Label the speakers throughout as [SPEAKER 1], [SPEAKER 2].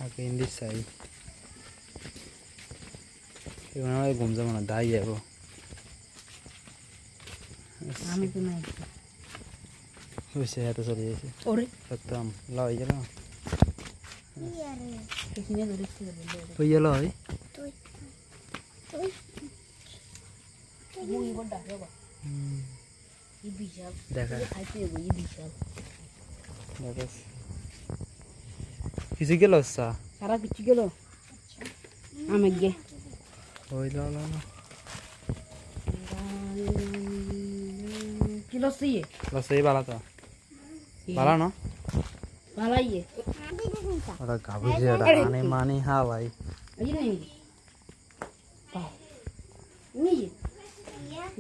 [SPEAKER 1] Aku ini saya. Ini mana gom zaman ada ya bro.
[SPEAKER 2] Kami tu naik.
[SPEAKER 1] Bisa ya tuh sorry.
[SPEAKER 2] Ore.
[SPEAKER 1] Betul. Lah iya lah.
[SPEAKER 2] Iya re. Kesini ada rezeki.
[SPEAKER 1] Oh iya lah.
[SPEAKER 2] Tuh. Tuh. Bunyi bodoh ya bang. Ibu siap.
[SPEAKER 1] Dah kan.
[SPEAKER 2] Hati ibu ibu siap.
[SPEAKER 1] Bagus. Kisi ke lossa.
[SPEAKER 2] Sarap kecil gelo. Amage.
[SPEAKER 1] Oh iya lah.
[SPEAKER 2] Kilo sih.
[SPEAKER 1] Lossa ini bala tuh. Bala no?
[SPEAKER 2] Bala iya.
[SPEAKER 1] Ada kabut sih ada aneh mani hawa.
[SPEAKER 2] Ayo nih. Tahu. Ini.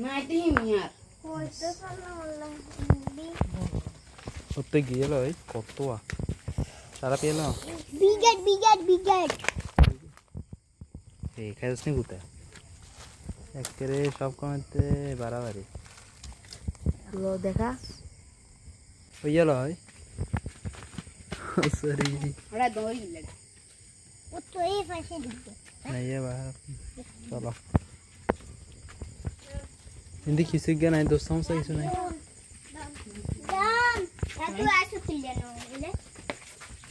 [SPEAKER 2] Nah itu himiar.
[SPEAKER 1] Utte gila loh, kotua. Sarap ya loh.
[SPEAKER 2] Bigat.
[SPEAKER 1] Kayak usni gute. Ekkere সব কমেতে বাড়াবাড়ি।
[SPEAKER 2] Lo দেখা?
[SPEAKER 1] ওই ya loh. Sorry.
[SPEAKER 2] Ada doi gila. वो तो ये फंसे दिखते।
[SPEAKER 1] नहीं है बाहर। चलो। हिंदी किसी के नहीं दोस्तों से किसी नहीं।
[SPEAKER 3] Dam, aku asu kilian ini.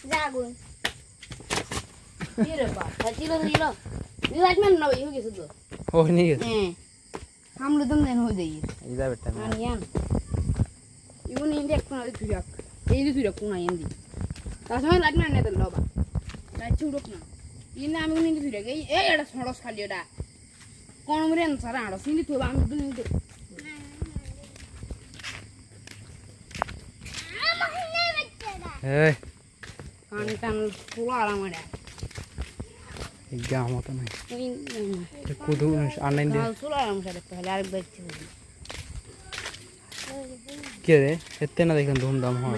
[SPEAKER 3] Zagun.
[SPEAKER 2] Iya pak, kecil lo. Ini lagi mana nabi itu gitu tuh.
[SPEAKER 1] Oh ini gitu.
[SPEAKER 2] हम लोग तुम दिन हो जाइए।
[SPEAKER 1] इधर बैठा है।
[SPEAKER 2] आनियान। इवन इंडी एक कोना तुझाक। ये तुझाक कोना इंडी। तासमें लग ना नहीं तो लोबा। लाचुड़ोक ना। ये ना हमें इंडी तुझाक। ये यार सोडोस खाली उड़ा। कौन मेरे अंसारा आड़ो। इंडी तो बांग तो इंडी।
[SPEAKER 1] Hey.
[SPEAKER 2] कांटन पूरा आराम है।
[SPEAKER 1] Gak mau tuh nih.
[SPEAKER 2] Ini.
[SPEAKER 1] Kudu aneh dia.
[SPEAKER 2] Kalau sulah आराम से रहता है। लार बच्चे।
[SPEAKER 1] क्या रे? इतने ना देखन धूमधाम हो।